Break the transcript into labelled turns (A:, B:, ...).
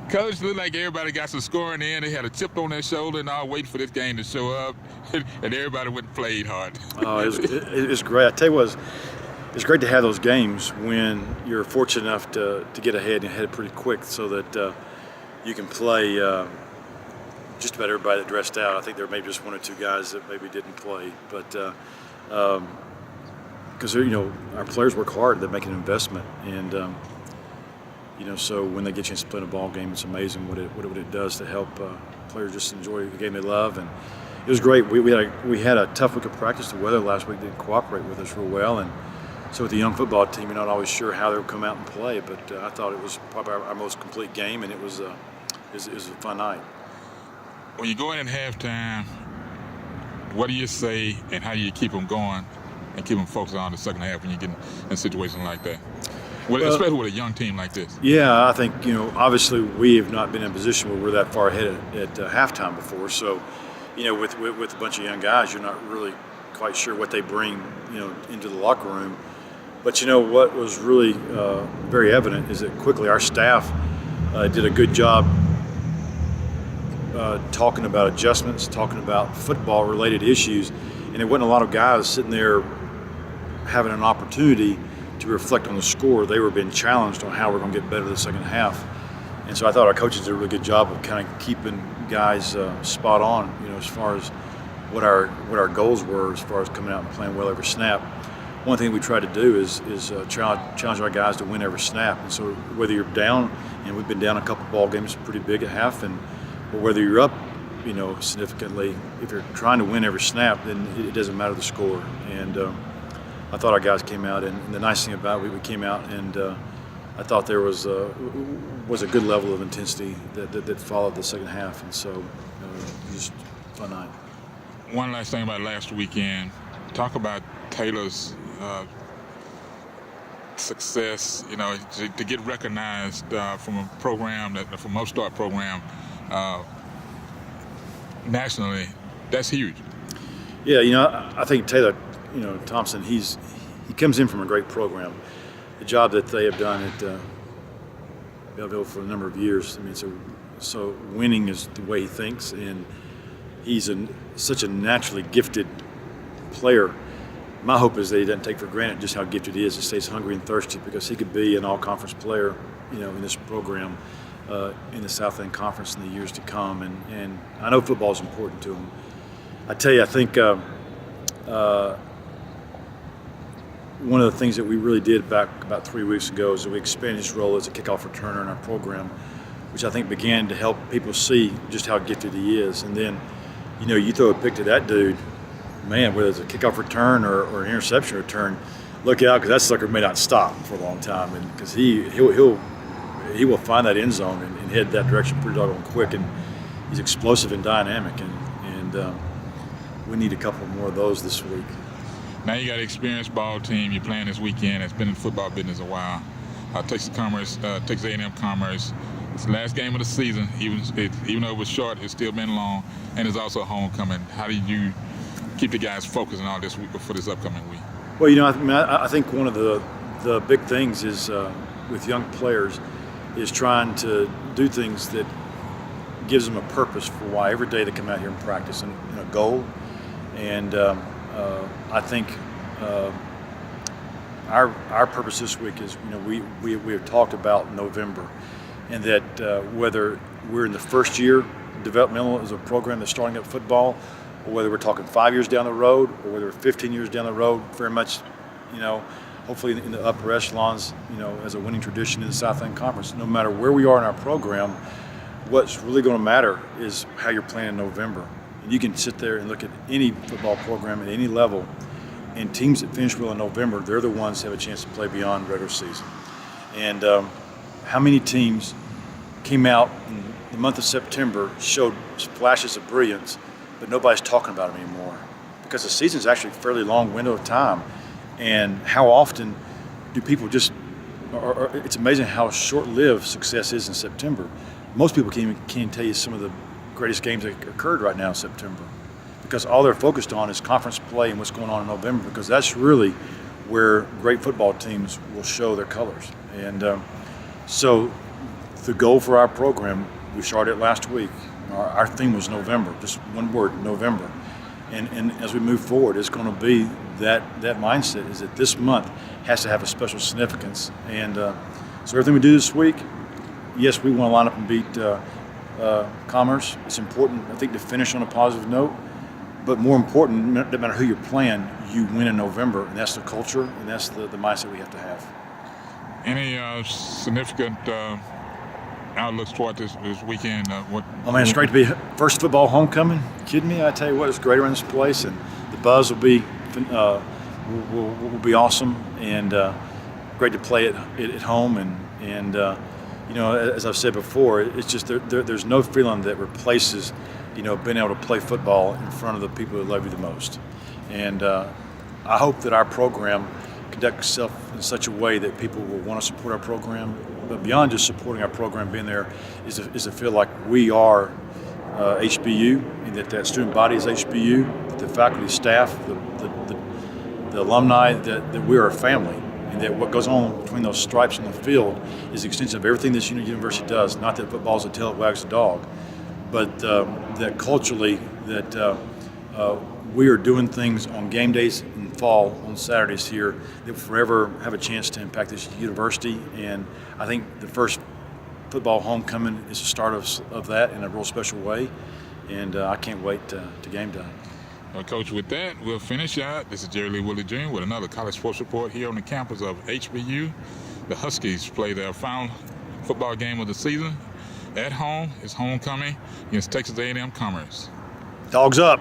A: Coach, looked like everybody got some scoring in. They had a chip on their shoulder and all waiting for this game to show up, and everybody went and played hard.
B: It's great. I tell you what, it's great to have those games when you're fortunate enough to get ahead and head pretty quick so that you can play just about everybody that dressed out. I think there may be just one or two guys that maybe didn't play, but because our players work hard, they make an investment, and so when they get a chance to play in a ball game, it's amazing what it does to help players just enjoy the game they love. And it was great. We had a tough week of practice. The weather last week didn't cooperate with us real well, and so with the young football team, you're not always sure how they'll come out and play. But I thought it was probably our most complete game, and it was a fun night.
A: When you go in at halftime, what do you say, and how do you keep them going and keep them focused on the second half when you get in situations like that? Especially with a young team like this.
B: Yeah, I think, obviously we have not been in a position where we're that far ahead at halftime before. So, with a bunch of young guys, you're not really quite sure what they bring, into the locker room. But, what was really very evident is that quickly our staff did a good job talking about adjustments, talking about football-related issues. And there wasn't a lot of guys sitting there having an opportunity to reflect on the score. They were being challenged on how we're going to get better the second half. And so I thought our coaches did a really good job of kind of keeping guys spot on, as far as what our goals were as far as coming out and playing well every snap. One thing we try to do is challenge our guys to win every snap. And so whether you're down, and we've been down a couple ball games pretty big at half, or whether you're up, significantly, if you're trying to win every snap, then it doesn't matter the score. And I thought our guys came out, and the nice thing about it, we came out, and I thought there was a good level of intensity that followed the second half, and so just a fun night.
A: One last thing about last weekend. Talk about Taylor's success. To get recognized from a program from a Upstart program nationally, that's huge.
B: Yeah, I think Taylor, Thompson, he comes in from a great program. The job that they have done at Belleville for a number of years. I mean, so winning is the way he thinks, and he's such a naturally gifted player. My hope is that he doesn't take for granted just how gifted he is. He stays hungry and thirsty, because he could be an all-conference player, in this program, in the South End Conference in the years to come. And I know football is important to him. I tell you, I think one of the things that we really did back about 3 weeks ago is that we expanded his role as a kickoff returner in our program, which I think began to help people see just how gifted he is. And then, you throw a pick to that dude, man, whether it's a kickoff return or an interception return, look out, because that sucker may not stop for a long time, and because he will find that end zone and head that direction pretty doggone quick, and he's explosive and dynamic, and we need a couple more of those this week.
A: Now you got an experienced ball team. You're playing this weekend. It's been in the football business a while. Texas A&M-Commerce. It's the last game of the season. Even though it was short, it's still been long, and it's also homecoming. How do you keep the guys focused on all this week for this upcoming week?
B: Well, I think one of the big things is with young players is trying to do things that gives them a purpose for why every day they come out here and practice, and a goal. And I think our purpose this week is, we have talked about November, and that whether we're in the first year developmental as a program that's starting up football, or whether we're talking 5 years down the road, or whether we're 15 years down the road, very much, hopefully in the upper echelons, as a winning tradition in the South End Conference. No matter where we are in our program, what's really going to matter is how you're playing in November. And you can sit there and look at any football program at any level, and teams that finish well in November, they're the ones that have a chance to play beyond regular season. And how many teams came out in the month of September, showed flashes of brilliance, but nobody's talking about them anymore, because the season's actually a fairly long window of time. And how often do people it's amazing how short-lived success is in September. Most people can't tell you some of the greatest games that occurred right now in September, because all they're focused on is conference play and what's going on in November, because that's really where great football teams will show their colors. And so the goal for our program, we started last week. Our theme was November, just one word, November. And as we move forward, it's going to be that mindset is that this month has to have a special significance. And so everything we do this week, yes, we want to line up and beat Commerce. It's important, I think, to finish on a positive note. But more important, no matter who you're playing, you win in November, and that's the culture, and that's the mindset we have to have.
A: Any significant outlooks toward this weekend?
B: Oh man, it's great to be first football homecoming. You kidding me? I tell you what, it's great around this place, and the buzz will be will be awesome, and great to play at home. And you know, as I've said before, it's just there's no feeling that replaces, you know, being able to play football in front of the people who love you the most. And I hope that our program conducts itself in such a way that people will want to support our program. But beyond just supporting our program, being there is to feel like we are HBU, and that student body is HBU, that the faculty, staff, the alumni, that we are a family, and that what goes on between those stripes on the field is the extension of everything this university does. Not that football is the tail that wags the dog, but that culturally that we are doing things on game days in fall, on Saturdays here, that will forever have a chance to impact this university. And I think the first football homecoming is the start of that in a real special way. And I can't wait to game time.
A: Well, Coach, with that, we'll finish out. This is Jerry Lee Willie Jr. with another college sports report here on the campus of HBU. The Huskies play their final football game of the season at home. It's homecoming against Texas A&M-Commerce.
B: Dogs up.